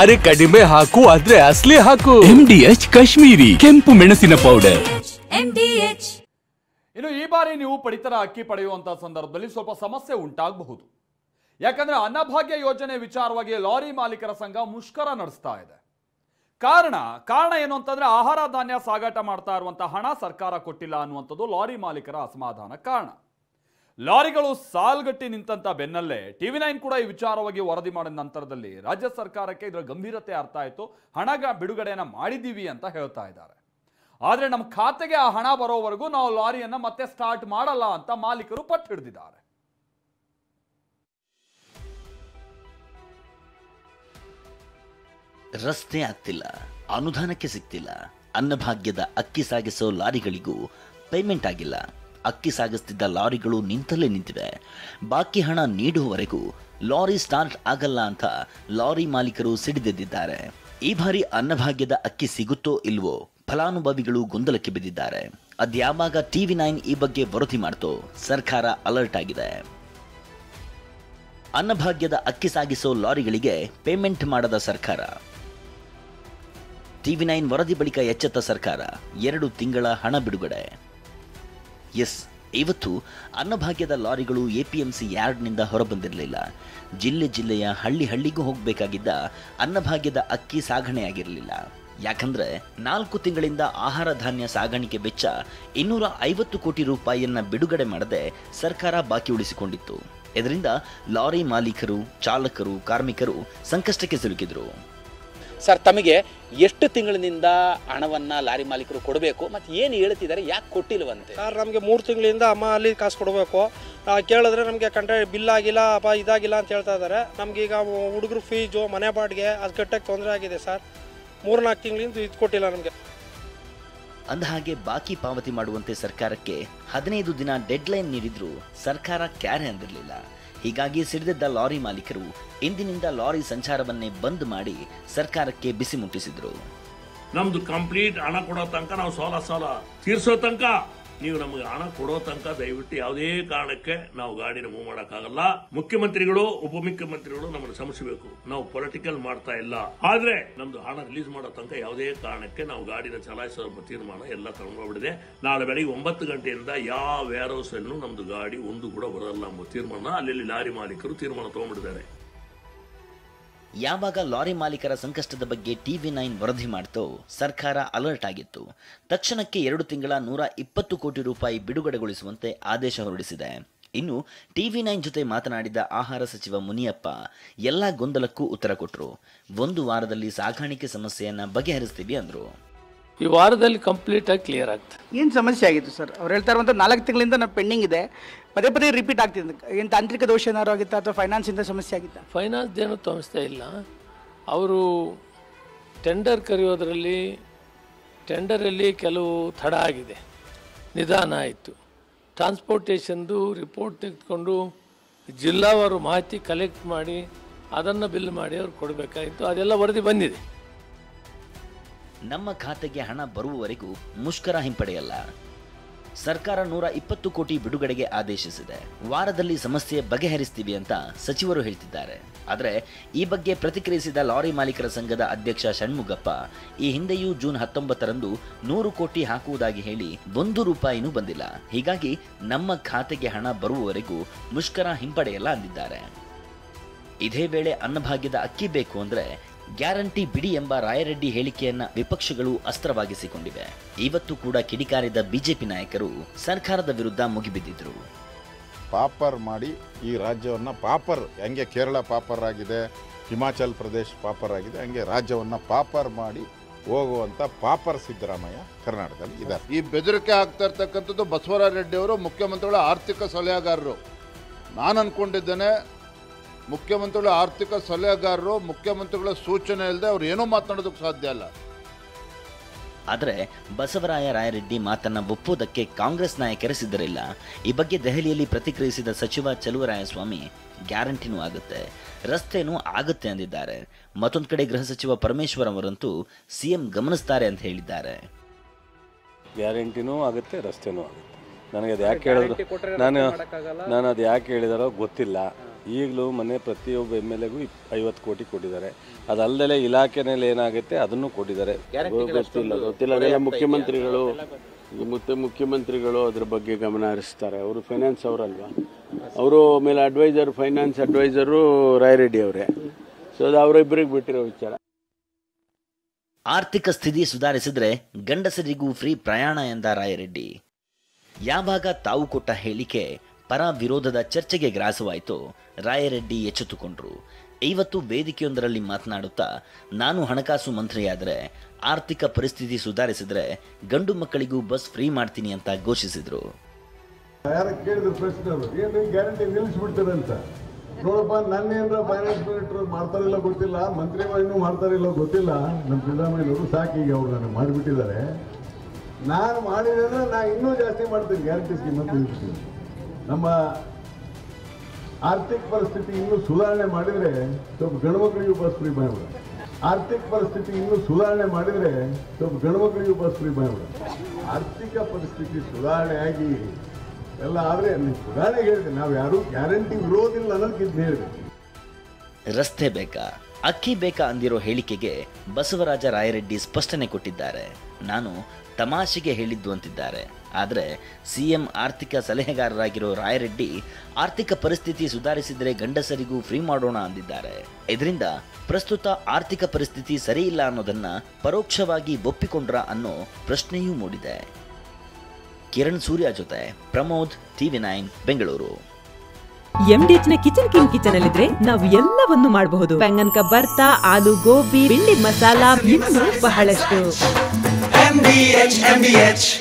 ಅರೆ ಕಡಿಮೆ ಹಾಕು ಆದ್ರೆ ಅಸಲಿ ಹಾಕು. MDH ಕಾಶ್ಮೀರಿ ಕೆಂಪು ಮೆಣಸಿನ ಪೌಡರ್. MDH. ಇನ್ನು ಈ ಬಾರಿ ನೀವು ಪಡಿತರ ಅಕ್ಕಿ ಪಡೆಯುವಂತಹ ಸಂದರ್ಭದಲ್ಲಿ ಸ್ವಲ್ಪ ಸಮಸ್ಯೆ ಉಂಟಾಗಬಹುದು. ಯಾಕಂದ್ರೆ ಅನ್ನಭಾಗ್ಯ ಯೋಜನೆ ವಿಚಾರವಾಗಿ ಲಾರಿ ಮಾಲೀಕರ ಸಂಘ ಮುಷ್ಕರ ನಡೆಸ್ತಾ ಇದೆ. ಕಾರಣ ಏನು ಅಂತಂದ್ರೆ ಆಹಾರ ಧಾನ್ಯ ಸಾಗಾಟ ಮಾಡ್ತಾ ಇರುವಂತಹ ಹಣ ಸರ್ಕಾರ ಕೊಟ್ಟಿಲ್ಲ ಅನ್ನುವಂಥದ್ದು ಲಾರಿ ಮಾಲೀಕರ ಅಸಮಾಧಾನ ಕಾರಣ. ಲಾರಿಗಳು ಸಾಲ್ಗಟ್ಟಿ ನಿಂತಂತ ಬೆನ್ನಲ್ಲೇ TV9 ಕೂಡ ಈ ವಿಚಾರವಾಗಿ ವರದಿ ಮಾಡಿದ ನಂತರದಲ್ಲಿ ರಾಜ್ಯ ಸರ್ಕಾರಕ್ಕೆ ಇದರ ಗಂಭೀರತೆ ಅರ್ಥ ಆಯಿತು. ಹಣ ಬಿಡುಗಡೆಯನ್ನ ಮಾಡಿದೀವಿ ಅಂತ ಹೇಳ್ತಾ ಇದ್ದಾರೆ. ಆದ್ರೆ ನಮ್ಮ ಖಾತೆಗೆ ಆ ಹಣ ಬರೋವರೆಗೂ ನಾವು ಲಾರಿಯನ್ನ ಮತ್ತೆ ಸ್ಟಾರ್ಟ್ ಮಾಡಲ್ಲ ಅಂತ ಮಾಲೀಕರು ಪಟ್ಟು ಹಿಡಿದಿದ್ದಾರೆ. ರಸ್ತೆ ಆಗ್ತಿಲ್ಲ, ಅನುದಾನಕ್ಕೆ ಸಿಗ್ತಿಲ್ಲ, ಅನ್ನಭಾಗ್ಯದ ಅಕ್ಕಿ ಸಾಗಿಸೋ ಲಾರಿಗಳಿಗೂ ಪೇಮೆಂಟ್ ಆಗಿಲ್ಲ. ಅಕ್ಕಿ ಸಾಗಿಸ್ತಿದ್ದ ಲಾರಿಗಳು ನಿಂತಲ್ಲೇ ನಿಂತಿವೆ. ಬಾಕಿ ಹಣ ನೀಡುವವರೆಗೂ ಲಾರಿ ಸ್ಟಾರ್ಟ್ ಆಗಲ್ಲ ಅಂತ ಲಾರಿ ಮಾಲೀಕರು ಸಿಡಿದೆದ್ದಿದ್ದಾರೆ. ಈ ಬಾರಿ ಅನ್ನಭಾಗ್ಯದ ಅಕ್ಕಿ ಸಿಗುತ್ತೋ ಇಲ್ವೋ ಫಲಾನುಭವಿಗಳು ಗೊಂದಲಕ್ಕೆ ಬಿದ್ದಿದ್ದಾರೆ. ಅದ್ಯಾವಾಗ TV9 ಈ ಬಗ್ಗೆ ವರದಿ ಮಾಡ್ತೋ ಸರ್ಕಾರ ಅಲರ್ಟ್ ಆಗಿದೆ. ಅನ್ನಭಾಗ್ಯದ ಅಕ್ಕಿ ಸಾಗಿಸೋ ಲಾರಿಗಳಿಗೆ ಪೇಮೆಂಟ್ ಮಾಡದ ಸರ್ಕಾರ. TV9 ವರದಿ ಬಳಿಕ ಎಚ್ಚೆತ್ತ ಸರ್ಕಾರ 2 ತಿಂಗಳ ಹಣ ಬಿಡುಗಡೆ. ಎಸ್, ಇವತ್ತು ಅನ್ನಭಾಗ್ಯದ ಲಾರಿಗಳು APMC ಯಾರ್ಡ್ನಿಂದ ಹೊರಬಂದಿರಲಿಲ್ಲ. ಜಿಲ್ಲೆಯ ಹಳ್ಳಿಗೂ ಹೋಗಬೇಕಾಗಿದ್ದ ಅನ್ನಭಾಗ್ಯದ ಅಕ್ಕಿ ಸಾಗಣೆಯಾಗಿರಲಿಲ್ಲ. ಯಾಕಂದ್ರೆ 4 ತಿಂಗಳಿಂದ ಆಹಾರ ಧಾನ್ಯ ಸಾಗಾಣಿಕೆ ವೆಚ್ಚ 250 ಕೋಟಿ ರೂಪಾಯಿಯನ್ನ ಬಿಡುಗಡೆ ಮಾಡದೆ ಸರ್ಕಾರ ಬಾಕಿ ಉಳಿಸಿಕೊಂಡಿತ್ತು. ಇದರಿಂದ ಲಾರಿ ಮಾಲೀಕರು, ಚಾಲಕರು, ಕಾರ್ಮಿಕರು ಸಂಕಷ್ಟಕ್ಕೆ ಸಿಲುಕಿದ್ರು. ಸರ್, ತಮಗೆ ಎಷ್ಟು ತಿಂಗಳಿನಿಂದ ಹಣವನ್ನು ಲಾರಿ ಮಾಲೀಕರು ಕೊಡಬೇಕು ಮತ್ತು ಏನು ಹೇಳ್ತಿದ್ದಾರೆ, ಯಾಕೆ ಕೊಟ್ಟಿಲ್ವಂತೆ? ಸರ್, ನಮಗೆ 3 ತಿಂಗಳಿಂದ ಅಮ್ಮ ಅಲ್ಲಿ ಕಾಸು ಕೊಡಬೇಕು. ಕೇಳಿದ್ರೆ ನಮಗೆ ಬಿಲ್ ಆಗಿಲ್ಲ ಇದಾಗಿಲ್ಲ ಅಂತ ಹೇಳ್ತಾ ಇದ್ದಾರೆ. ನಮಗೀಗ ಹುಡುಗರು ಫೀಸು, ಮನೆ ಬಾಡಿಗೆ ಅದು ಕಟ್ಟಕ್ಕೆ ತೊಂದರೆ ಆಗಿದೆ ಸರ್. 3-4 ತಿಂಗಳಿಂದ ಇದು ಕೊಟ್ಟಿಲ್ಲ ನಮಗೆ. ಅಂದಹಾಗೆ ಬಾಕಿ ಪಾವತಿ ಮಾಡುವಂತೆ ಸರ್ಕಾರಕ್ಕೆ 15 ದಿನ ಡೆಡ್ಲೈನ್ ನೀಡಿದ್ರು ಸರ್ಕಾರ ಕ್ಯಾರೆ ಅಂದಿರಲಿಲ್ಲ. ಹೀಗಾಗಿ ಸಿಡಿದೆದ್ದ ಲಾರಿ ಮಾಲೀಕರು ಇಂದಿನಿಂದ ಲಾರಿ ಸಂಚಾರವನ್ನೇ ಬಂದ್ ಮಾಡಿ ಸರ್ಕಾರಕ್ಕೆ ಬಿಸಿ ಮುಟ್ಟಿಸಿದ್ರು. ನಮ್ದು ಕಂಪ್ಲೀಟ್ ಹಣ ಕೊಡೋ ತನಕ ನಾವು ಸಾಲ ತೀರ್ಸೋ ತನಕ ನೀವು ನಮಗೆ ಹಣ ಕೊಡೋ ತನಕ ದಯವಿಟ್ಟು ಯಾವುದೇ ಕಾರಣಕ್ಕೆ ನಾವು ಗಾಡಿನ ಮೂವ್ ಮಾಡೋಕ್ಕಾಗಲ್ಲ. ಮುಖ್ಯಮಂತ್ರಿಗಳು, ಉಪಮುಖ್ಯಮಂತ್ರಿಗಳು ನಮ್ಮನ್ನು ಶ್ರಮಿಸಬೇಕು. ನಾವು ಪೊಲಿಟಿಕಲ್ ಮಾಡ್ತಾ ಇಲ್ಲ. ಆದ್ರೆ ನಮ್ದು ಹಣ ರಿಲೀಸ್ ಮಾಡೋ ತನಕ ಯಾವುದೇ ಕಾರಣಕ್ಕೆ ನಾವು ಗಾಡಿನ ಚಲಾಯಿಸೋ ತೀರ್ಮಾನ ಎಲ್ಲ ತಗೊಂಡೋಗ್ಬಿಡಿದೆ. ನಾಳೆ ಬೆಳಿಗ್ಗೆ 9 ಗಂಟೆಯಿಂದ ಯಾವ ವೇರ್ ಹೌಸ್ ಅನ್ನು ನಮ್ದು ಗಾಡಿ ಒಂದು ಕೂಡ ಬರಲ್ಲ ಎಂಬ ತೀರ್ಮಾನ ಅಲ್ಲಿ ಲಾರಿ ಮಾಲೀಕರು ತೀರ್ಮಾನ ತಗೊಂಡ್ಬಿಟ್ಟಿದ್ದಾರೆ. ಯಾವಾಗ ಲಾರಿ ಮಾಲೀಕರ ಸಂಕಷ್ಟದ ಬಗ್ಗೆ TV9 ವರದಿ ಮಾಡ್ತೋ ಸರ್ಕಾರ ಅಲರ್ಟ್ ಆಗಿತ್ತು. ತಕ್ಷಣಕ್ಕೆ 2 ತಿಂಗಳ 120 ಕೋಟಿ ರೂಪಾಯಿ ಬಿಡುಗಡೆಗೊಳಿಸುವಂತೆ ಆದೇಶ ಹೊರಡಿಸಿದೆ. ಇನ್ನು TV9 ಜೊತೆ ಮಾತನಾಡಿದ ಆಹಾರ ಸಚಿವ ಮುನಿಯಪ್ಪ ಎಲ್ಲಾ ಗೊಂದಲಕ್ಕೂ ಉತ್ತರ ಕೊಟ್ಟರು. 1 ವಾರದಲ್ಲಿ ಸಾಗಾಣಿಕೆ ಸಮಸ್ಯೆಯನ್ನ ಬಗೆಹರಿಸ್ತೀವಿ ಅಂದ್ರು. ಈ ವಾರದಲ್ಲಿ ಕಂಪ್ಲೀಟ್ ಆಗಿ ಕ್ಲಿಯರ್ ಆಗ್ತದೆ. ಏನು ಸಮಸ್ಯೆ ಆಗಿತ್ತು ಸರ್? ಅವ್ರು ಹೇಳ್ತಾ ಇರುವಂಥ 4 ತಿಂಗಳಿಂದ ನಾವು ಪೆಂಡಿಂಗ್ ಇದೆ, ಪದೇ ರಿಪೀಟ್ ಆಗ್ತಿದೆ. ಏನು ತಾಂತ್ರಿಕ ದೋಷ ಏನಾದ್ರು ಆಗಿತ್ತಾ ಅಥವಾ ಫೈನಾನ್ಸಿಂದ ಸಮಸ್ಯೆ ಆಗಿತ್ತಾ? ಫೈನಾನ್ಸ್ ಏನೂ ಸಮಸ್ಯೆ ಇಲ್ಲ. ಅವರು ಟೆಂಡರ್ ಕರೆಯೋದ್ರಲ್ಲಿ ಟೆಂಡರಲ್ಲಿ ಕೆಲವು ತಡ ಆಗಿದೆ, ನಿಧಾನ ಆಯಿತು. ಟ್ರಾನ್ಸ್ಪೋರ್ಟೇಷನ್ದು ರಿಪೋರ್ಟ್ ತೆಗೆದುಕೊಂಡು ಜಿಲ್ಲಾವಾರು ಮಾಹಿತಿ ಕಲೆಕ್ಟ್ ಮಾಡಿ ಅದನ್ನು ಬಿಲ್ ಮಾಡಿ ಅವ್ರು ಕೊಡಬೇಕಾಗಿತ್ತು. ಅದೆಲ್ಲ ವರದಿ ಬಂದಿದೆ. ನಮ್ಮ ಖಾತೆಗೆ ಹಣ ಬರುವವರೆಗೂ ಮುಷ್ಕರ ಹಿಂಪಡೆಯಲ್ಲ. ಸರ್ಕಾರ 120 ಕೋಟಿ ಬಿಡುಗಡೆಗೆ ಆದೇಶಿಸಿದೆ. ವಾರದಲ್ಲಿ ಸಮಸ್ಯೆ ಬಗೆಹರಿಸ್ತೀವಿ ಅಂತ ಸಚಿವರು ಹೇಳ್ತಿದ್ದಾರೆ. ಆದರೆ ಈ ಬಗ್ಗೆ ಪ್ರತಿಕ್ರಿಯಿಸಿದ ಲಾರಿ ಮಾಲೀಕರ ಸಂಘದ ಅಧ್ಯಕ್ಷ ಷಣ್ಮುಗಪ್ಪ, ಈ ಹಿಂದೆಯೂ ಜೂನ್ 19ರಂದು 100 ಕೋಟಿ ಹಾಕುವುದಾಗಿ ಹೇಳಿ 1 ರೂಪಾಯಿನೂ ಬಂದಿಲ್ಲ. ಹೀಗಾಗಿ ನಮ್ಮ ಖಾತೆಗೆ ಹಣ ಬರುವವರೆಗೂ ಮುಷ್ಕರ ಹಿಂಪಡೆಯಲ್ಲ ಅಂದಿದ್ದಾರೆ. ಇದೇ ವೇಳೆ ಅನ್ನಭಾಗ್ಯದ ಅಕ್ಕಿ ಬೇಕು ಅಂದ್ರೆ ಗ್ಯಾರಂಟಿ ಬಿಡಿ ಎಂಬ ರಾಯರೆಡ್ಡಿ ಹೇಳಿಕೆಯನ್ನ ವಿಪಕ್ಷಗಳು ಅಸ್ತ್ರವಾಗಿಸಿಕೊಂಡಿವೆ. ಇವತ್ತು ಕೂಡ ಕಿಡಿಕಾರಿದ ಬಿಜೆಪಿ ನಾಯಕರು ಸರ್ಕಾರದ ವಿರುದ್ಧ ಮುಗಿಬಿದ್ದಿದ್ರು. ಪಾಪರ್ ಮಾಡಿ ಈ ರಾಜ್ಯವನ್ನ ಪಾಪರ್, ಹೆಂಗೆ ಕೇರಳ ಪಾಪರ್ ಆಗಿದೆ, ಹಿಮಾಚಲ್ ಪ್ರದೇಶ ಪಾಪರ್ ಆಗಿದೆ, ಹಂಗೆ ರಾಜ್ಯವನ್ನ ಪಾಪರ್ ಮಾಡಿ ಹೋಗುವಂತ ಪಾಪರ್ ಸಿದ್ದರಾಮಯ್ಯ ಕರ್ನಾಟಕದಲ್ಲಿ ಇದ್ದಾರೆ. ಈ ಬೆದರಿಕೆ ಆಗ್ತಾ ಇರ್ತಕ್ಕಂಥದ್ದು ಬಸವರಾಜ ರೆಡ್ಡಿ ಅವರು ಮುಖ್ಯಮಂತ್ರಿಗಳ ಆರ್ಥಿಕ ಸಲಹೆಗಾರರು. ನಾನು ಅನ್ಕೊಂಡಿದ್ದೇನೆ ಮುಖ್ಯಮಂತ್ರಿಗಳ ಆರ್ಥಿಕ ಸಲಹೆಗಾರರು ಮುಖ್ಯಮಂತ್ರಿಗಳ ಸೂಚನೆ ಇಲ್ಲದೆ ಅವ್ರು ಏನೂ ಮಾತನಾಡೋದಕ್ಕೆ ಸಾಧ್ಯ ಇಲ್ಲ. ಆದರೆ ಬಸವರಾಯ ರಾಯರೆಡ್ಡಿ ಮಾತನ್ನ ಒಪ್ಪುವುದಕ್ಕೆ ಕಾಂಗ್ರೆಸ್ ನಾಯಕರು ಸಿದ್ಧರಿಲ್ಲ. ಈ ಬಗ್ಗೆ ದೆಹಲಿಯಲ್ಲಿ ಪ್ರತಿಕ್ರಿಯಿಸಿದ ಸಚಿವ ಚಲುವರಾಯಸ್ವಾಮಿ ಗ್ಯಾರಂಟಿನೂ ಆಗುತ್ತೆ, ರಸ್ತೆನೂ ಆಗುತ್ತೆ ಅಂದಿದ್ದಾರೆ. ಮತ್ತೊಂದು ಕಡೆ ಗೃಹ ಸಚಿವ ಪರಮೇಶ್ವರ್ ಅವರಂತೂ ಸಿಎಂ ಗಮನಿಸ್ತಾರೆ ಅಂತ ಹೇಳಿದ್ದಾರೆ. ಗ್ಯಾರಂಟಿನೂ ಆಗುತ್ತೆ, ರಸ್ತೆನೂ ಆಗುತ್ತೆ. ನನಗೆ ಅದು ಯಾಕೆ ಹೇಳಿದ್ರು, ನಾನು ಅದು ಯಾಕೆ ಹೇಳಿದಾರೋ ಗೊತ್ತಿಲ್ಲ. ಈಗಲೂ ಮನೆ ಪ್ರತಿಯೊಬ್ಬ MLAಗೂ 50 ಕೋಟಿ ಕೊಟ್ಟಿದ್ದಾರೆ. ಅದಲ್ಲದೆ ಇಲಾಖೆನಲ್ಲಿ ಏನಾಗುತ್ತೆ ಅದನ್ನು ಕೊಟ್ಟಿದ್ದಾರೆ. ಗೊತ್ತಿಲ್ಲ ಅದೆಲ್ಲ ಮುಖ್ಯಮಂತ್ರಿಗಳು ಅದ್ರ ಬಗ್ಗೆ ಗಮನ ಹರಿಸ್ತಾರೆ. ಅವರು ಫೈನಾನ್ಸ್ ಅವರಲ್ವಾ, ಅವರು ಮೇಲೆ ಫೈನಾನ್ಸ್ ಅಡ್ವೈಸರು ರಾಯರೆಡ್ಡಿ ಅವರೇ. ಸೊ ಅದು ಅವರಿಬ್ಬರಿಗೆ ಬಿಟ್ಟಿರೋ ವಿಚಾರ. ಆರ್ಥಿಕ ಸ್ಥಿತಿ ಸುಧಾರಿಸಿದ್ರೆ ಗಂಡಸರಿಗೂ ಫ್ರೀ ಪ್ರಯಾಣ ಎಂದ ರಾಯರೆಡ್ಡಿ. ಯಾವಾಗ ತಾವು ಕೊಟ್ಟ ಹೇಳಿಕೆ ಪರ ವಿರೋಧದ ಚರ್ಚೆಗೆ ಗ್ರಾಸವಾಯಿತು, ರಾಯರೆಡ್ಡಿ ಎಚ್ಚೆತ್ತುಕೊಂಡ್ರು. ಇವತ್ತು ವೇದಿಕೆಯೊಂದರಲ್ಲಿ ಮಾತನಾಡುತ್ತಾ, ನಾನು ಹಣಕಾಸು ಮಂತ್ರಿಯಾದರೆ ಆರ್ಥಿಕ ಪರಿಸ್ಥಿತಿ ಸುಧಾರಿಸಿದ್ರೆ ಗಂಡು ಮಕ್ಕಳಿಗೂ ಬಸ್ ಫ್ರೀ ಮಾಡ್ತೀನಿ ಅಂತ ಘೋಷಿಸಿದ್ರು. ಕೇಳಿದ್ರು ಪ್ರಶ್ನೆ, ಏನು ಗ್ಯಾರಂಟಿ ನಿಲ್ಲಿಸ್ಬಿಡ್ತಾರಂತ. ನೋಡಪ್ಪ, ನನ್ನೇನ್ರ ಫೈನಾನ್ಸ್ ಮಿನಿಸ್ಟರ್ ಮಾಡ್ತಾರಿಲ್ಲ ಗೊತ್ತಿಲ್ಲ, ಮಂತ್ರಿಗಳು ಮಾಡ್ತಾರಿಲ್ಲ ಗೊತ್ತಿಲ್ಲ. ನಮ್ಮ ಸಿದ್ದರಾಮಯ್ಯನವರು ಸಾಕಿ ಈಗ ಅವ್ರು ನನಗೆ ಮಾಡಿಬಿಟ್ಟಿದ್ದಾರೆ. ನಾನು ಮಾಡಿದ್ರೆ ನಾನು ಇನ್ನೂ ಜಾಸ್ತಿ ಮಾಡ್ತೀನಿ ಗ್ಯಾರಂಟಿ ಸ್ಕೀಮ್ ಅಂತ ಹೇಳ್ತೀನಿ. ನಮ್ಮ ಆರ್ಥಿಕ ಪರಿಸ್ಥಿತಿ ಇನ್ನೂ ಸುಧಾರಣೆ ಮಾಡಿದರೆ ಸ್ವಲ್ಪ ಗಂಡುಮಕ್ಕಳಿಗೂ ಬಸ್ ಫ್ರೀ ಮಾಡಿಬಿಡ. ಆರ್ಥಿಕ ಪರಿಸ್ಥಿತಿ ಇನ್ನೂ ಸುಧಾರಣೆ ಮಾಡಿದರೆ ಸ್ವಲ್ಪ ಗಂಡುಮಕ್ಕಳಿಗೂ ಬಸ್ ಫ್ರೀ ಮಾಡಿಬಿಡ. ಆರ್ಥಿಕ ಪರಿಸ್ಥಿತಿ ಸುಧಾರಣೆ ಆಗಿ ಎಲ್ಲ ಆದರೆ ಸುಧಾರಣೆ ಹೇಳಿದೆ. ನಾವು ಯಾರು ಗ್ಯಾರಂಟಿ ವಿರೋಧಿಲ್ಲ ಅನ್ನೋದಕ್ಕಿಂತ ಹೇಳಿದೆ. ರಸ್ತೆ ಬೇಕಾ, ಅಕ್ಕಿ ಬೇಕಾ ಅಂದಿರೋ ಹೇಳಿಕೆಗೆ ಬಸವರಾಜ ರಾಯರೆಡ್ಡಿ ಸ್ಪಷ್ಟನೆ ಕೊಟ್ಟಿದ್ದಾರೆ. ನಾನು ತಮಾಷೆಗೆ ಹೇಳಿದ್ದು ಅಂತಿದ್ದಾರೆ. ಆದರೆ ಸಿಎಂ ಆರ್ಥಿಕ ಸಲಹೆಗಾರರಾಗಿರೋ ರಾಯರೆಡ್ಡಿ ಆರ್ಥಿಕ ಪರಿಸ್ಥಿತಿ ಸುಧಾರಿಸಿದರೆ ಗಂಡಸರಿಗೂ ಫ್ರೀ ಮಾಡೋಣ ಅಂದಿದ್ದಾರೆ. ಇದರಿಂದ ಪ್ರಸ್ತುತ ಆರ್ಥಿಕ ಪರಿಸ್ಥಿತಿ ಸರಿಯಿಲ್ಲ ಅನ್ನೋದನ್ನ ಪರೋಕ್ಷವಾಗಿ ಒಪ್ಪಿಕೊಂಡ್ರ ಅನ್ನೋ ಪ್ರಶ್ನೆಯೂ ಮೂಡಿದೆ. ಕಿರಣ್ ಸೂರ್ಯ ಜೊತೆ ಪ್ರಮೋದ್, TV9 ಬೆಂಗಳೂರು. MDH ನ ಕಿಚನ್ ಅಲ್ಲಿದ್ರೆ ನಾವು ಎಲ್ಲವನ್ನು ಮಾಡಬಹುದು. ಬೆಂಗನ್ ಕಾ ಭರ್ತಾ, ಆಲೂ ಗೋಬಿ, ಭಿಂಡಿ ಮಸಾಲಾ, ಇನ್ನೂ ಬಹಳಷ್ಟು. MDH